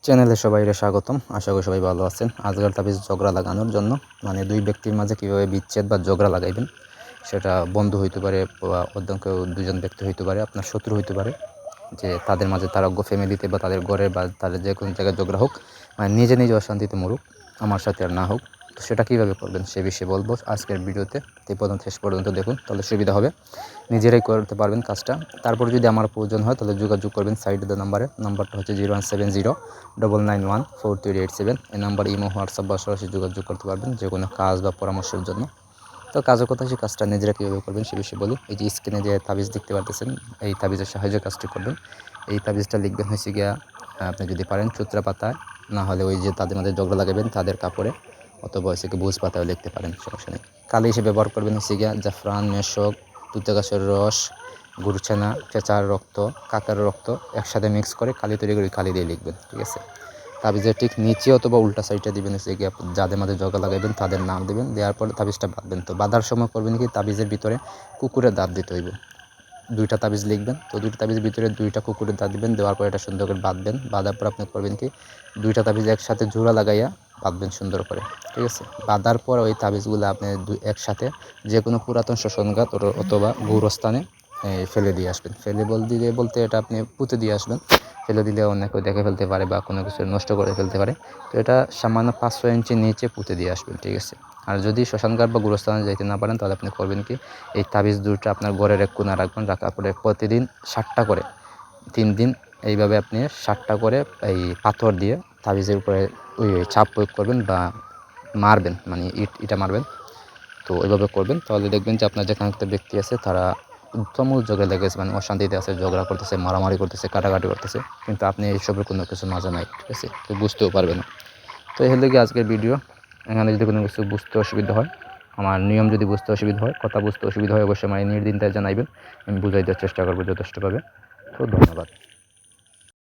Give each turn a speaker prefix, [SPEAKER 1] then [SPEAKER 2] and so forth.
[SPEAKER 1] চ্যানেলে সবাইকে স্বাগতম। আশা করি সবাই ভালো আছেন। আজকের তাবিজ ঝগড়া লাগানোর জন্য মানে দুই ব্যক্তির মাঝে কীভাবে বিচ্ছেদ বা ঝগড়া লাগাইবেন, সেটা বন্ধু হইতে পারে বা কেউ দুজন ব্যক্তি হইতে পারে, আপনার শত্রু হইতে পারে, যে তাদের মাঝে তারজ্ঞ ফ্যামিলিতে বা তাদের ঘরে বা তাদের যে কোনো জায়গায় ঝগড়া হোক, মানে নিজে নিজে অশান্তিতে মরুক, আমার সাথে আর না হোক। তো সেটা কীভাবে করবেন সে বিষয়ে বলবো আজকের ভিডিওতে। এই পর্যন্ত শেষ পর্যন্ত দেখুন, তাহলে সুবিধা হবে, নিজেরাই করতে পারবেন কাজটা। তারপর যদি আমার প্রয়োজন হয় তাহলে যোগাযোগ করবেন সাইডে দেওয়া নাম্বারটা হচ্ছে 017099143887। এই নাম্বার ইমো, হোয়াটসঅ্যাপ বা সরাসরি যোগাযোগ করতে পারবেন যে কোনো কাজ বা পরামর্শের জন্য। তো কাজের কথা, সেই কাজটা নিজেরা কীভাবে করবেন সে বিষয়ে বলি। এই যে স্ক্রিনে যে তাবিজ দেখতে পারতেছেন, এই তাবিজের সাহায্যে কাজটি করবেন। এই তাবিজটা লিখবেন হচ্ছে গিয়া, আপনি যদি পারেন চুত্রা পাতায়, না হলে ওই যে তাদের মধ্যে ঝগড়া লাগাবেন তাদের কাপড়ে, অথবা হচ্ছে কি বুঝ পাতায় লিখতে পারেন, সমস্যা নেই। কালি হিসেবে ব্যবহার করবেন হচ্ছে গিয়া জাফরান, মেশক, তুতে গাছের রস, গুড়ছানা, চেঁচার রক্ত, কাকের রক্ত একসাথে মিক্স করে কালি তৈরি করে কালি দিয়ে লিখবেন, ঠিক আছে। তাবিজের ঠিক নিচে অথবা উল্টা সাইডটা দিবেন হচ্ছে গিয়ে যাদের মাঝে ঝগড়া লাগাইবেন তাদের নাম দেবেন। দেওয়ার পরে তাবিজটা বাঁধবেন। তো বাঁধার সময় করবেন কি, তাবিজের ভিতরে কুকুরের দাঁত দিতে হইব। দুইটা তাবিজ লিখবেন, তো দুইটা তাবিজের ভিতরে দুইটা কুকুরের দাঁত দিবেন। দেওয়ার পর এটা সুন্দর করে বাঁধবেন। বাঁধার পর আপনি করবেন কি, দুইটা তাবিজ একসাথে জোড়া লাগাইয়া বাঁধবেন সুন্দর করে, ঠিক আছে। বাঁধার পর ওই তাবিজগুলো আপনি একসাথে যে কোনো পুরাতন শ্মশানঘাত অথবা গৌরস্থানে ফেলে দিয়ে আসবেন। ফেলে বলতে এটা আপনি পুঁতে দিয়ে আসবেন। ফেলে দিলে অন্য কেউ দেখে ফেলতে পারে বা কোনো কিছু নষ্ট করে ফেলতে পারে। তো এটা সামান্য 5-6 ইঞ্চি নিচে পুঁতে দিয়ে আসবেন, ঠিক আছে। আর যদি শ্মশানঘাট বা গুরুস্থানে যাইতে না পারেন তাহলে আপনি করবেন কি, এই তাবিজ দুটো আপনার ঘরের এক কোণে রাখবেন। রাখার পরে প্রতিদিন 7টা করে, 3 দিন এইভাবে আপনি 7টা করে এই পাথর দিয়ে তাবিজের উপরে ওই চাপ প্রয়োগ করবেন বা মারবেন, মানে ইটা মারবেন। তো ওইভাবে করবেন, তাহলে দেখবেন যে আপনার যেখানে একটা ব্যক্তি আছে তারা তুমুল ঝগড়া লেগেছে, মানে অশান্তিতে আছে, ঝগড়া করতেছে, মারামারি করতেছে, কাটাকাটি করতেছে, কিন্তু আপনি এইসবের কোনো কিছু মাঝে নাই, ঠিক আছে। তো বুঝতেও পারবে না। তো এই হলো কি আজকের ভিডিও। এখানে যদি কোনো কিছু বুঝতে অসুবিধা হয়, আমার নিয়ম যদি বুঝতে অসুবিধা হয়, কথা বুঝতে অসুবিধা হয়, অবশ্যই নির্দ্বিধায় জানাইবেন। আমি বুঝাই দেওয়ার চেষ্টা করবো যথেষ্টভাবে। তো ধন্যবাদ।